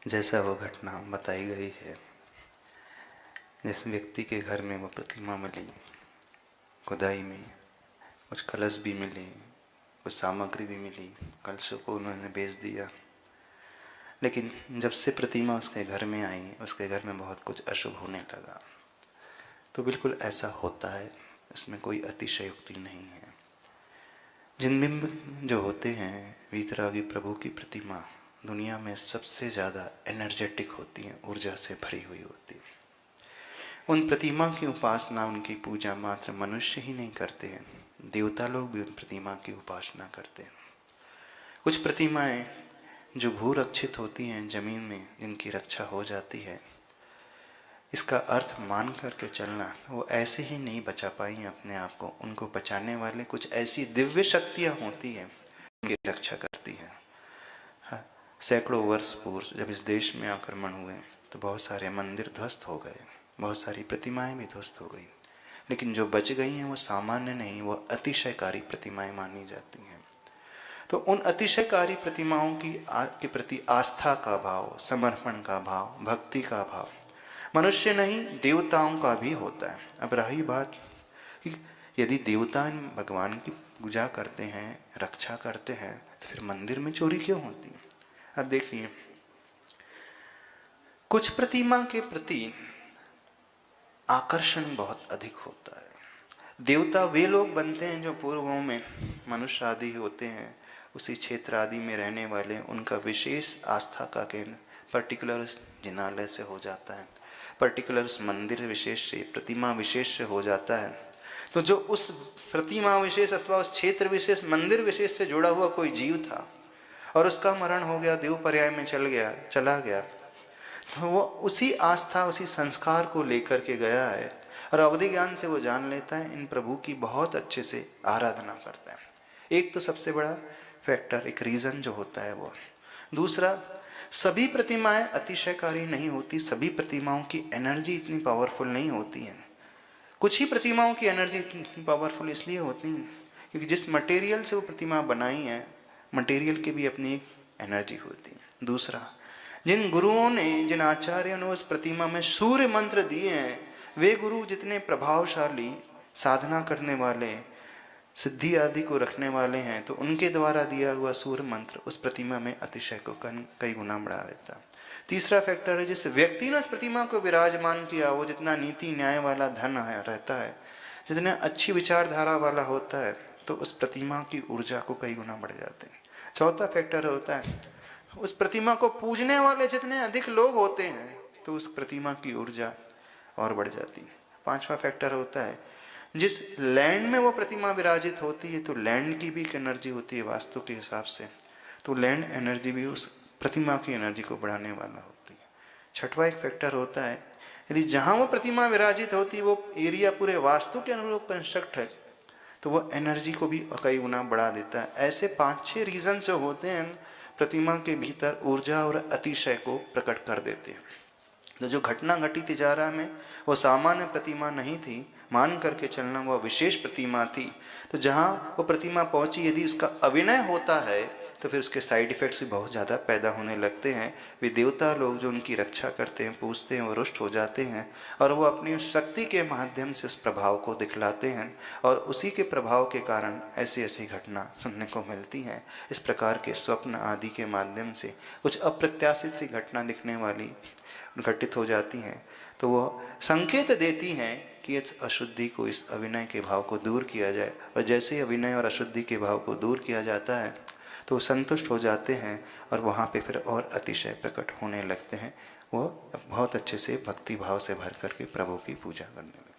जैसा वो घटना बताई गई है, जिस व्यक्ति के घर में वो प्रतिमा मिली, खुदाई में कुछ कलश भी मिले, कुछ सामग्री भी मिली, कलशों को उन्होंने बेच दिया। लेकिन जब से प्रतिमा उसके घर में आई, उसके घर में बहुत कुछ अशुभ होने लगा। तो बिल्कुल ऐसा होता है, इसमें कोई अतिशयोक्ति नहीं है। जिन बिंब जो होते हैं वीतरागी प्रभु की प्रतिमा दुनिया में सबसे ज़्यादा एनर्जेटिक होती हैं, ऊर्जा से भरी हुई होती है। उन प्रतिमा की उपासना, उनकी पूजा मात्र मनुष्य ही नहीं करते हैं, देवता लोग भी उन प्रतिमा की उपासना करते हैं। कुछ प्रतिमाएं जो भूरक्षित होती हैं, जमीन में जिनकी रक्षा हो जाती है, इसका अर्थ मान करके चलना, वो ऐसे ही नहीं बचा पाई अपने आप को। उनको बचाने वाले कुछ ऐसी दिव्य शक्तियाँ होती हैं, उनकी रक्षा करती हैं। हाँ, सैकड़ों वर्ष पूर्व जब इस देश में आक्रमण हुए तो बहुत सारे मंदिर ध्वस्त हो गए, बहुत सारी प्रतिमाएं भी ध्वस्त हो गई। लेकिन जो बच गई हैं वो सामान्य नहीं, वो अतिशयकारी प्रतिमाएं मानी जाती हैं। तो उन अतिशयकारी प्रतिमाओं के प्रति आस्था का भाव, समर्पण का भाव, भक्ति का भाव मनुष्य नहीं देवताओं का भी होता है। अब रही बात कि यदि देवता भगवान की पूजा करते हैं, रक्षा करते हैं, तो फिर मंदिर में चोरी क्यों होती है? अब देखिए, कुछ प्रतिमा के प्रति आकर्षण बहुत अधिक होता है। देवता वे लोग बनते हैं जो पूर्वों में मनुष्य आदि होते हैं, उसी क्षेत्र आदि में रहने वाले, उनका विशेष आस्था का केंद्र पर्टिकुलर जिनालय से हो जाता है, पर्टिकुलर मंदिर विशेष से, प्रतिमा विशेष से हो जाता है। तो जो उस प्रतिमा विशेष अथवा उस क्षेत्र विशेष, मंदिर विशेष से जुड़ा हुआ कोई जीव था और उसका मरण हो गया, देव पर्याय में चला गया, तो वो उसी आस्था, उसी संस्कार को लेकर के गया है और अवधि ज्ञान से वो जान लेता है, इन प्रभु की बहुत अच्छे से आराधना करता है। एक तो सबसे बड़ा फैक्टर, एक रीज़न जो होता है वो। दूसरा, सभी प्रतिमाएं अतिशयकारी नहीं होती, सभी प्रतिमाओं की एनर्जी इतनी पावरफुल नहीं होती है। कुछ ही प्रतिमाओं की एनर्जी इतनी पावरफुल इसलिए होती है क्योंकि जिस मटेरियल से वो प्रतिमा बनाई है, मटेरियल की भी अपनी एक एनर्जी होती है। दूसरा, जिन गुरुओं ने, जिन आचार्यों ने उस प्रतिमा में सूर्य मंत्र दिए हैं, वे गुरु जितने प्रभावशाली, साधना करने वाले, सिद्धि आदि को रखने वाले हैं, तो उनके द्वारा दिया हुआ सूर्य मंत्र उस प्रतिमा में अतिशय को कई गुना बढ़ा देता। तीसरा फैक्टर है, जिस व्यक्ति ने उस प्रतिमा को विराजमान किया, वो जितना नीति न्याय वाला धन है रहता है, जितने अच्छी विचारधारा वाला होता है, तो उस प्रतिमा की ऊर्जा को कई गुना बढ़ जाते हैं। चौथा फैक्टर होता है, उस प्रतिमा को पूजने वाले जितने अधिक लोग होते हैं, तो उस प्रतिमा की ऊर्जा और बढ़ जाती है। पांचवा फैक्टर होता है, जिस लैंड में वो प्रतिमा विराजित होती है, तो लैंड की भी एक एनर्जी होती है वास्तु के हिसाब से, तो लैंड एनर्जी भी उस प्रतिमा की एनर्जी को बढ़ाने वाला होती है। छठवां एक फैक्टर होता है, यदि जहाँ वो प्रतिमा विराजित होती है वो एरिया पूरे वास्तु के अनुरूप कंस्ट्रक्ट है, तो वो एनर्जी को भी कई गुना बढ़ा देता है। ऐसे 5-6 रीजन जो होते हैं प्रतिमा के भीतर ऊर्जा और अतिशय को प्रकट कर देते हैं। तो जो घटना घटी थी जारा में, वो सामान्य प्रतिमा नहीं थी, मान करके चलना वो विशेष प्रतिमा थी। तो जहाँ वो प्रतिमा पहुँची, यदि उसका अभिनय होता है तो फिर उसके साइड इफ़ेक्ट्स भी बहुत ज़्यादा पैदा होने लगते हैं। वे देवता लोग जो उनकी रक्षा करते हैं, पूजते हैं, वो रुष्ट हो जाते हैं और वो अपनी उस शक्ति के माध्यम से उस प्रभाव को दिखलाते हैं और उसी के प्रभाव के कारण ऐसी ऐसी घटना सुनने को मिलती हैं। इस प्रकार के स्वप्न आदि के माध्यम से कुछ अप्रत्याशित सी घटना दिखने वाली घटित हो जाती हैं, तो वो संकेत देती हैं कि इस अशुद्धि को, इस अभिनय के भाव को दूर किया जाए। और जैसे ही अभिनय और अशुद्धि के भाव को दूर किया जाता है तो संतुष्ट हो जाते हैं और वहाँ पे फिर और अतिशय प्रकट होने लगते हैं। वो बहुत अच्छे से भक्ति भाव से भर करके प्रभु की पूजा करने लगते हैं।